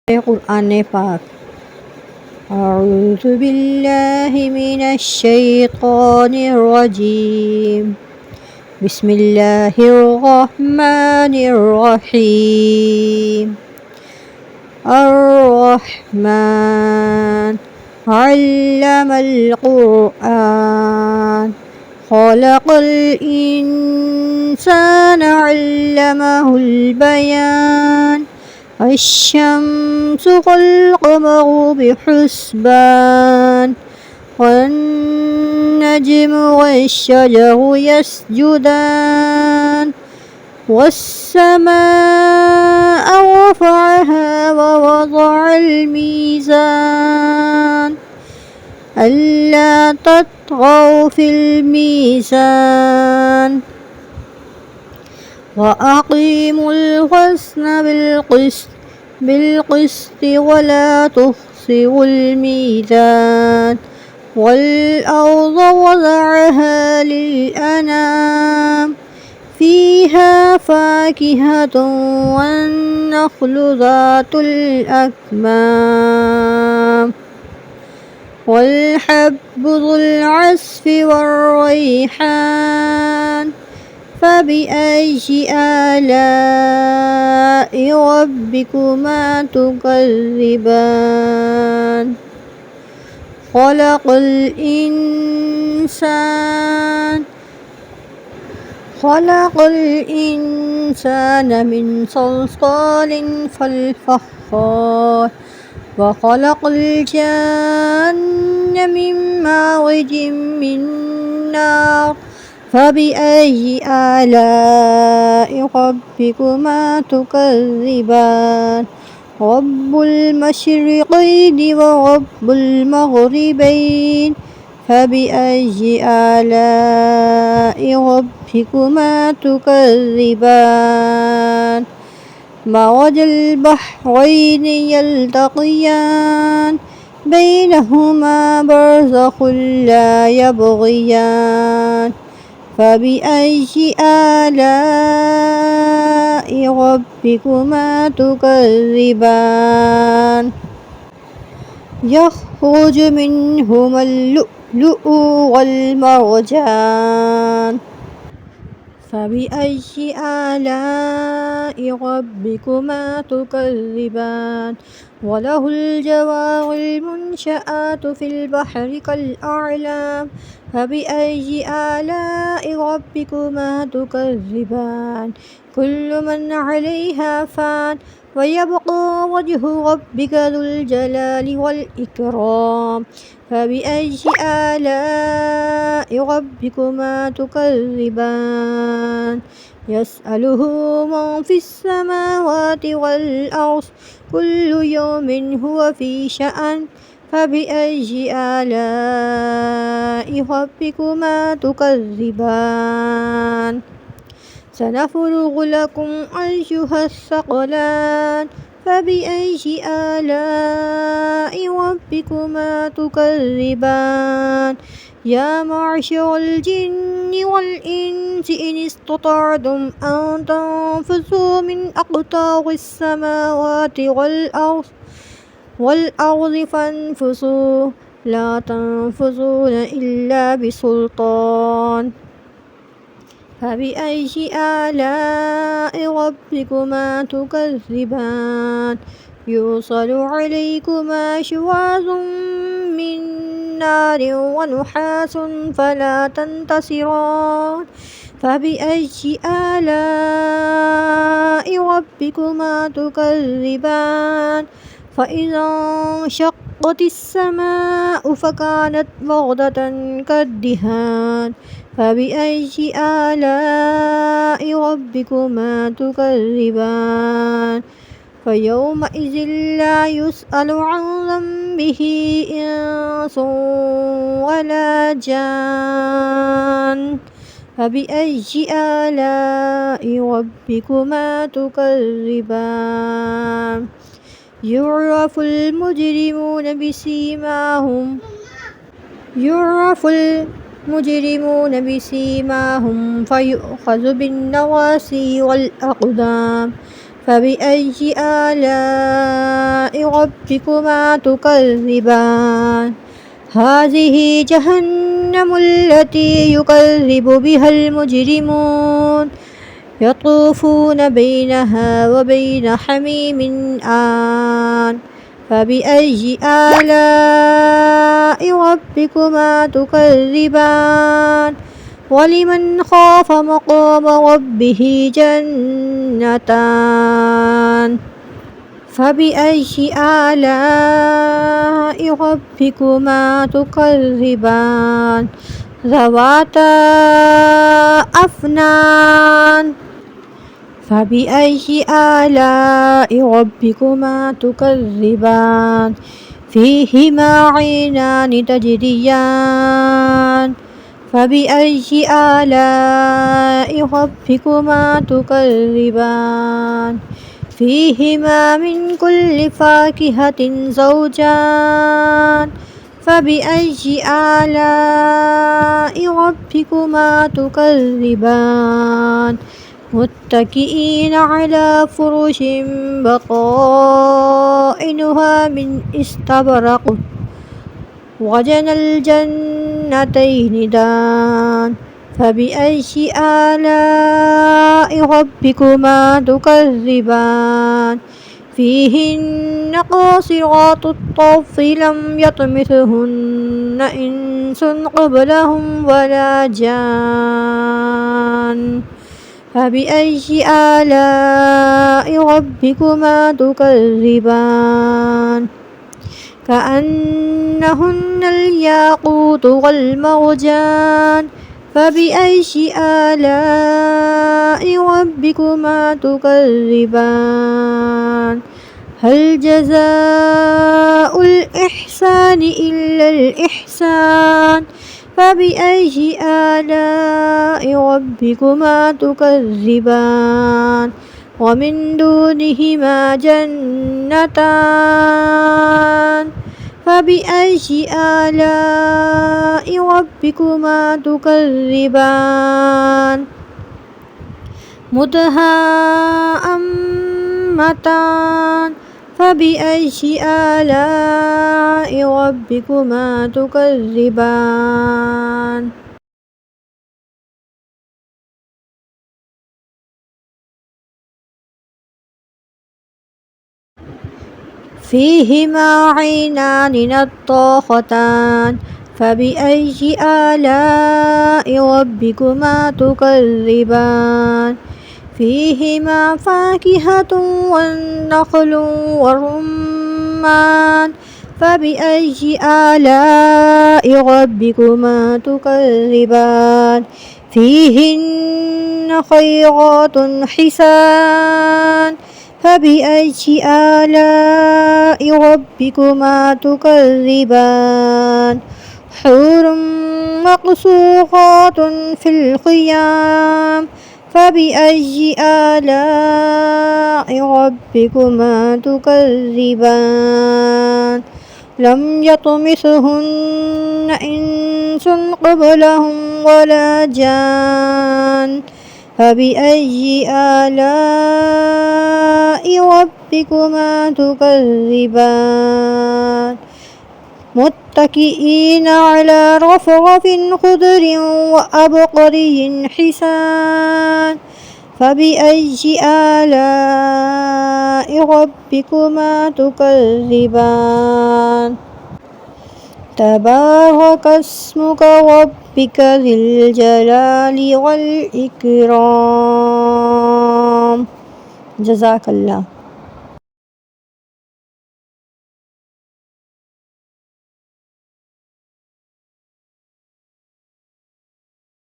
कुरान पाक अऊज़ु बिल्लाहि मिनश शैतानिर रजीम बिस्मिल्लाहिर रहमानिर रहीम अर्रहमान अल्लमल कुरआन खलक़ल इंसाना अल्लमहुल बयान अश्शम्सु वल्क़मरु बिहुस्बान वन्नज्मु वश्शजरु यस्जुदान वस्समाअ रफ़अहा ववضعल मीज़ान अल्ला तत्गौ फिल मीज़ान वअक़ीमुल वज़्न बिलक़िस्ति वला तुख़्सिरुल मीज़ान वल्अर्ज़ वज़अहा लिलअनाम फ़ीहा फ़ाकिहतुन वन्नख़्लु ज़ातुल अक्माम वल्हब्बु ज़ुल अस्फ़ि वर्रैहान फ़बिअय्यि आलाइ रब्बिकुमा तुकज़्ज़िबान खलक़ल इंसान मिन सल्सालिन कल्फ़ख़्ख़ार वखलक़ल जान्न मिन मारिजिम मिन नार फ़बिअय्यि आलाइ रब्बिकुमा तुकज़्ज़िबान रब्बुल मशरिक़ैनि व रब्बुल मग़रिबैनि फ़बिअय्यि आलाइ रब्बिकुमा तुकज़्ज़िबान मरजल बहरैनि यल्तक़ियान बैनहुमा बरज़ख़ुन ला यबग़ियान फ़बिअय्यि आलाइ रब्बिकुमा तुकज़्ज़िबान यख़रुजु मिनहुमल लुअ्लुअु वल मरजान फ़बिअय्यि आलाइ रब्बिकुमा तुकज़्ज़िबान वलहुल जवारिल मुनशआतु फ़िल बहरि कलअअलाम फ़बिअय्यि आलाइ रब्बिकुमा तुकज़्ज़िबान कुल्लु मन अलैहा फ़ान वयबक़ा वज्हु रब्बिका ज़ुल जलालि वल इकराम फ़बिअय्यि आलाइ रब्बिकुमा तुकज़्ज़िबान यसअलुहु मन फ़िस्समावाति वल अर्ज़ कुल्लु यौमिन हुवा फ़ी शअन फ़बिअय्यि आलाइ रब्बिकुमा तुकज़्ज़िबान सनफ़्रुग़ु लकुम अय्युहस्सक़लान फ़बिअय्यि आलाइ रब्बिकुमा तुकज़्ज़िबान या मअशरल जिन्नि वल इंसि इन इस्ततअतुम अन तन्फ़ुज़ू मिन अक़तारिस समावाति वल अर्ज़ि फ़न्फ़ुज़ू ला तन्फ़ुज़ून इल्ला बिसुल्तान फ़बिअय्यि आलाइ रब्बिकुमा तुकज़्ज़िबान युरसलु अलैकुमा शुवाज़ुम मिन नारिन व नुहासुन फ़ला तंतसिरान फ़बिअय्यि आलाइ रब्बिकुमा तुकज़्ज़िबान फ़इज़ा इंशक़्क़तिस समाअु फ़कानत वरदतन कद्दिहान फ़बिअय्यि आलाइ रब्बिकुमा तुकज़्ज़िबान फ़यौमइज़िन ला युसअलु अन ज़ंबिहि इंसुन वला जान फ़बिअय्यि आलाइ रब्बिकुमा तुकज़्ज़िबान युअरफ़ुल मुजरिमून बिसीमाहुम फ़युअख़ज़ु बिन्नवासी वल अक़दाम فبأي آلاء ربكما تكذبان هذه جهنم التي يكذب بها المجرمون يطوفون بينها وبين حميم آن فبأي آلاء ربكما تكذبان ولمن خاف مقام ربه جنتان فبأي آلاء ربكما تكذبان ذواتا أفنان فبأي آلاء ربكما تكذبان فيهما عينان تجريان فبأي آلاء ربكما تكذبان فيهما من كل فاكهة زوجان فبأي آلاء ربكما تكذبان متكئين على فرش بطائنها من استبرق وجنى الجنتين دان فبأي آلاء ربكما تكذبان فيهن قاصرات الطرف لم يطمثهن إنس قبلهم ولا جان فبأي آلاء ربكما تكذبان كأنهن الياقوت والمرجان فبأي آلاء ربكما تكذبان هل جزاء الإحسان إلا الإحسان فبأي آلاء ربكما تكذبان ومن دونهما جنتان فبأي آلاء ربكما تكذبان مدهامتان فبأي آلاء ربكما تكذبان فيهما عينان نضاختان فبأي آلاء ربكما تكذبان فيهما فاكهة والنخل والرمان فبأي آلاء ربكما تكذبان فيهن خيرات حسان فبأي آلاء ربكما تكذبان حور مقصورات في الخيام فبأي آلاء ربكما تكذبان لم يطمثهن إنس قبلهم ولا جان فبأي آلاء ربكما تكذبان متكئين على رفرف خضر وأبقري حسان فبأي آلاء ربكما تكذبان تبارك اسمك ربك ذي الجلال والإكرام. جزاك الله.